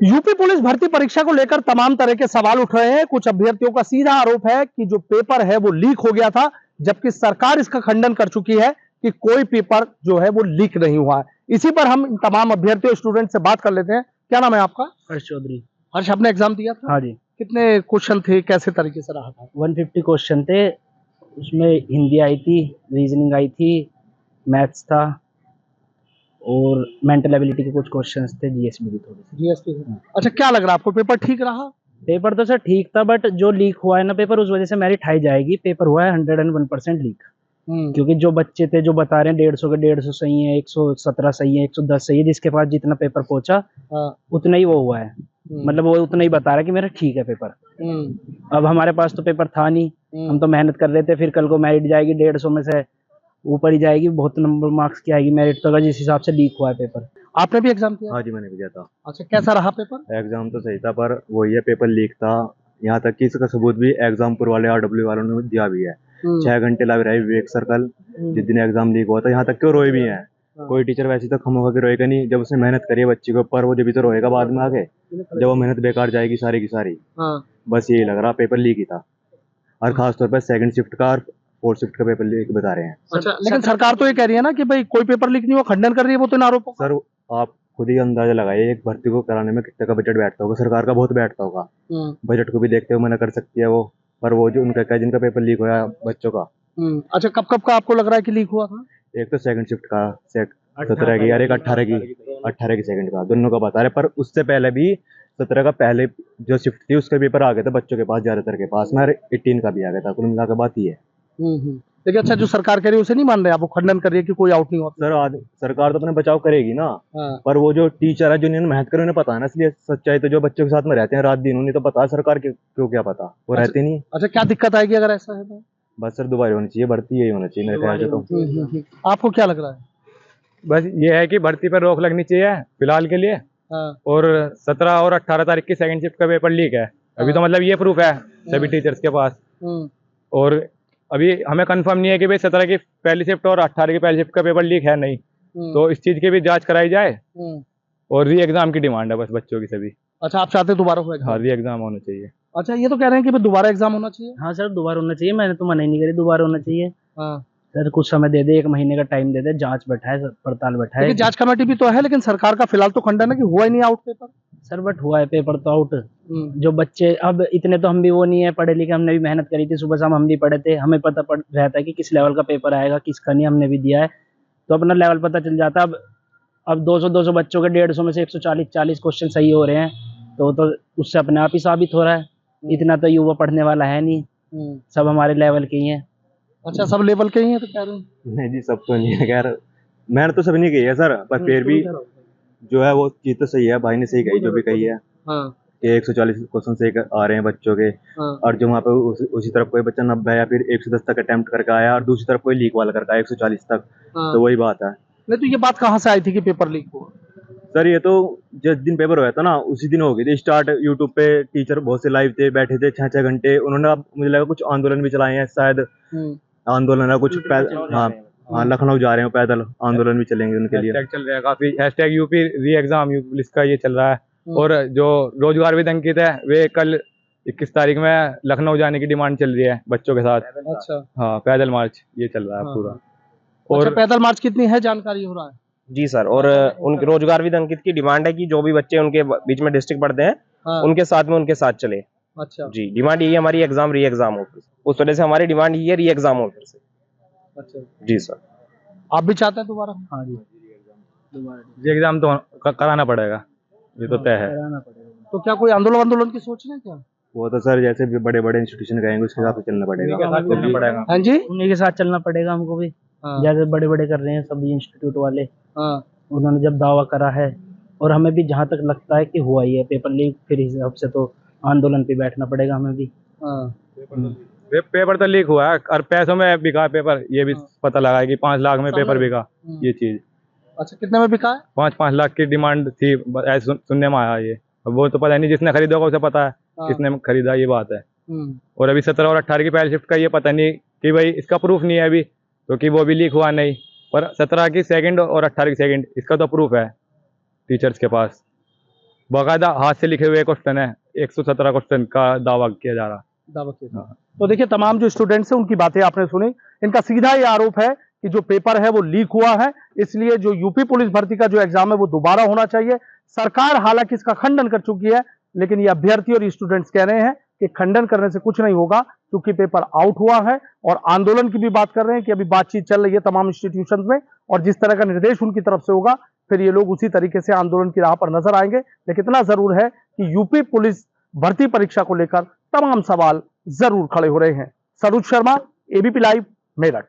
UP police भर्ती परीक्षा को लेकर तमाम तरह के सवाल उठ रहे हैं। कुछ अभ्यर्थियों का सीधा आरोप है कि जो पेपर है वो लीक हो गया था, जबकि सरकार इसका खंडन कर चुकी है कि कोई पेपर जो है वो लीक नहीं हुआ है। इसी पर हम तमाम अभ्यर्थियों स्टूडेंट से बात कर लेते हैं। क्या नाम है आपका? हर्ष चौधरी। हर्ष, आपने एग्जाम दिया था? हाँ जी। कितने क्वेश्चन थे, कैसे तरीके से रहा था? 150 क्वेश्चन थे, उसमें हिंदी आई थी, रीजनिंग आई थी, मैथ्स था और मेंटल एबिलिटी के कुछ क्वेश्चंस थे, जीएस में भी थोड़ी सी। जीएसटी। अच्छा, क्या लग रहा है आपको, पेपर ठीक रहा? पेपर तो सर ठीक था, बट जो लीक हुआ है ना पेपर, उस वजह से मेरिट हाई जाएगी। पेपर हुआ है 101% लीक, क्योंकि जो बच्चे थे जो बता रहे हैं 150 के 150 सही है, 117 सही है, 110 सही है, जिसके पास जितना पेपर पहुंचा उतना ही वो हुआ है। मतलब वो उतना ही बता रहा है कि मेरा ठीक है पेपर। अब हमारे पास तो पेपर था नहीं, हम तो मेहनत कर रहे थे। फिर कल को मेरिट जाएगी 150 में से ऊपर ही जाएगी, बहुत नंबर मार्क्स की आएगी मेरिट, तो अगर जिस हिसाब से लीक हुआ है पेपर। आपने भी एग्जाम किया? हाँ जी, मैंने भी दिया था। अच्छा, कैसा रहा पेपर? एग्जाम तो सही था, पर वही है, पेपर लीक था। यहाँ तक कि इसका सबूत भी एग्जामपुर वाले RW वालों ने दिया भी है। 6 घंटे लग रहे विवेक सर्कल, जिस दिन एग्जाम लीक हुआ था। यहाँ तक क्यों रोए भी हैं। कोई टीचर वैसे तो खम होकर रोएगा नहीं, जब उसने मेहनत करी है बच्चे के ऊपर, वो जब भी तो रोएगा बाद में आगे, जब वो मेहनत बेकार जाएगी सारी की सारी। बस यही लग रहा, पेपर लीक ही था। और खासतौर पर सेकंड शिफ्ट का और फोर्थ शिफ्ट का पेपर लीक बता रहे हैं। अच्छा, लेकिन सरकार तो ये कह रही है ना कि भाई कोई पेपर लीक नहीं हुआ, खंडन कर रही है वो तो इन आरोपों। सर, आप खुद ही अंदाजा लगाइए, एक भर्ती को कराने में कितने का बजट बैठता होगा। सरकार का बहुत बैठता होगा। बजट को भी देखते हुए मना कर सकती है वो, पर वो जो उनका जिनका पेपर लीक हुआ बच्चों का। अच्छा, कब कब का आपको लग रहा है कि लीक हुआ था? एक तो सेकंड शिफ्ट का 17 की, और एक 18 की सेकंड का, दोनों का बता रहे। पर उससे पहले भी 17 का पहले जो शिफ्ट थी उसके पेपर आ गए थे बच्चों के पास, ज्यादातर के पास में, 18 का भी आ गया था। कुल मिलाकर बात ही है। लेकिन अच्छा, जो सरकार कह रही है उसे नहीं मान रहे आप, वो खंडन कर रही है कि कोई आउट नहीं होता। सर, सरकार तो अपने बचाव करेगी ना। पर वो जो टीचर है जो इन्होंने मेहनत करी उन्हें पता है ना, इसलिए सच्चाई तो जो बच्चों के साथ में रहते हैं रात दिन, उन्हें तो पता है सरकार के क्यों क्या पता, वो रहते नहीं। अच्छा, क्या दिक्कत आएगी अगर ऐसा है तो? बस सर, दोबारा होनी चाहिए भर्ती, यही होना चाहिए मेरे ख्याल से तो। आपको क्या लग रहा है? बस ये है कि भर्ती पर रोक लगनी चाहिए फिलहाल के लिए। और 17 और 18 तारीख की सेकंड शिफ्ट का पेपर लीक है अभी, तो मतलब ये प्रूफ है सभी टीचर्स के पास। और अभी हमें कंफर्म नहीं है कि भाई 17 की पहली शिफ्ट और 18 की पहली शिफ्ट का पेपर लीक है नहीं, तो इस चीज की भी जांच कराई जाए। और री एग्जाम की डिमांड है बस बच्चों की सभी। अच्छा, आप चाहते हैं दोबारा हो एग्जाम? हाँ, री एग्जाम होना चाहिए। अच्छा, ये तो कह रहे हैं कि दोबारा एग्जाम होना चाहिए। हाँ सर, दोबारा होना चाहिए, मैंने तो मना ही नहीं करी, दोबारा होना चाहिए। सर कुछ समय दे दे, 1 महीने का टाइम दे दे, जांच बैठाए, पड़ताल बैठाए। जांच कमेटी भी तो है, लेकिन सरकार का फिलहाल तो खंडन है कि हुआ ही नहीं आउट पेपर। सर बट हुआ है पेपर तो आउट। जो बच्चे, अब इतने तो हम भी वो नहीं है पढ़े लिखे, हमने भी मेहनत करी थी, सुबह शाम हम भी पढ़े थे, हमें पता पड़ रहता है कि किस लेवल का पेपर आएगा किसका नहीं, हमने भी दिया है तो अपना लेवल पता चल जाता। अब 200 बच्चों के 150 में से 140 क्वेश्चन सही हो रहे हैं, तो उससे अपने आप ही साबित हो रहा है। इतना तो युवा पढ़ने वाला है नहीं, सब हमारे लेवल के ही हैं। अच्छा, सब लेवल के ही हैं तो कह रहे हैं? नहीं जी, सब तो नहीं है, खैर मैंने तो सब नहीं की है सर, पर फिर भी जो है वो चीज तो सही है, भाई ने सही कही जो भी कही है कि 140 क्वेश्चन सही आ रहे हैं बच्चों के। और जो वहाँ पे उसी तरफ कोई बच्चा 90 या फिर 110 तक अटेम्प्ट करके आया और दूसरी तरफ कोई लीक वाला करके आया 140 तक, तो वही बात है। नहीं तो ये बात कहाँ से आई थी कि पेपर लीक हुआ? सर, ये तो जिस दिन पेपर हुआ था ना उसी दिन हो गई थी स्टार्ट। यूट्यूब पे टीचर बहुत से लाइव थे, बैठे थे 6-6 घंटे। उन्होंने, मुझे लगा कुछ आंदोलन भी चलाए हैं शायद, आंदोलन है कुछ। हाँ, लखनऊ जा रहे हैं पैदल, आंदोलन भी चलेंगे उनके लिए। चल रहा है काफी, हैशटैग यूपी री एग्जाम, यूपी पुलिस का ये चल रहा है। और जो रोजगार भी अंकित है, वे कल 21 तारीख में लखनऊ जाने की डिमांड चल रही है बच्चों के साथ। अच्छा, हाँ, पैदल मार्च ये चल रहा है पूरा। और अच्छा, पैदल मार्च कितनी है जानकारी हो रहा है? जी सर, और उनके रोजगार विद अंकित की डिमांड है कि जो भी बच्चे उनके बीच में डिस्ट्रिक्ट पढ़ते हैं उनके साथ में उनके साथ चले। अच्छा जी, डिमांड यही है हमारी, एग्जाम री एग्जाम हो फिर से। उस वजह से हमारी डिमांड यही है, री एग्जाम हो फिर से। अच्छा जी सर। आप भी चाहते हैं दोबारा? हाँ जी, री एग्जाम तो कराना पड़ेगा, ये तो तय है। तो क्या कोई आंदोलन की सोच रहे हैं क्या? वो तो सर जैसे भी बड़े बड़े इंस्टीट्यूशन कहेंगे उसके हिसाब से चलना पड़ेगा। हाँ जी, उन्हीं के साथ चलना पड़ेगा हमको भी। जैसे बड़े बड़े कर रहे हैं सभी इंस्टीट्यूट वाले, उन्होंने जब दावा करा है, और हमें भी जहाँ तक लगता है कि हुआ ही है पेपर लीक, फिर हिसाब से तो आंदोलन पे बैठना पड़ेगा हमें भी। पेपर तो लीक हुआ है और पैसों में बिका पेपर, ये भी पता लगा है कि 5 लाख में पेपर बिका ये चीज। अच्छा, कितने में बिका है? 5-5 लाख की डिमांड थी, ऐसे सुनने में आया ये। अब वो तो पता नहीं, जिसने खरीदा होगा उसे पता है किसने खरीदा, ये बात है। और अभी 17 और 18 की पहली शिफ्ट का ये पता नहीं कि भाई इसका प्रूफ नहीं है अभी, क्योंकि वो भी लीक हुआ नहीं। पर 17 की सेकंड और 18 की सेकंड इसका तो प्रूफ है टीचर्स के पास, बाकायदा हाथ से लिखे हुए क्वेश्चन है, 117 क्वेश्चन का दावा किया जा रहा। तो देखिए तमाम जो स्टूडेंट्स हैं उनकी बातें आपने सुनी। इनका सीधा ये आरोप है कि जो पेपर है वो लीक हुआ है, इसलिए जो यूपी पुलिस भर्ती का जो एग्जाम है वो दोबारा होना चाहिए। सरकार हालांकि इसका खंडन कर चुकी है, लेकिन ये अभ्यर्थी और स्टूडेंट्स कह रहे हैं कि खंडन करने से कुछ नहीं होगा क्योंकि पेपर आउट हुआ है। और आंदोलन की भी बात कर रहे हैं कि अभी बातचीत चल रही है तमाम इंस्टीट्यूशंस में, और जिस तरह का निर्देश उनकी तरफ से होगा फिर ये लोग उसी तरीके से आंदोलन की राह पर नजर आएंगे। लेकिन इतना जरूर है कि यूपी पुलिस भर्ती परीक्षा को लेकर तमाम सवाल जरूर खड़े हो रहे हैं। Saroj Sharma, ABP live, Meerut.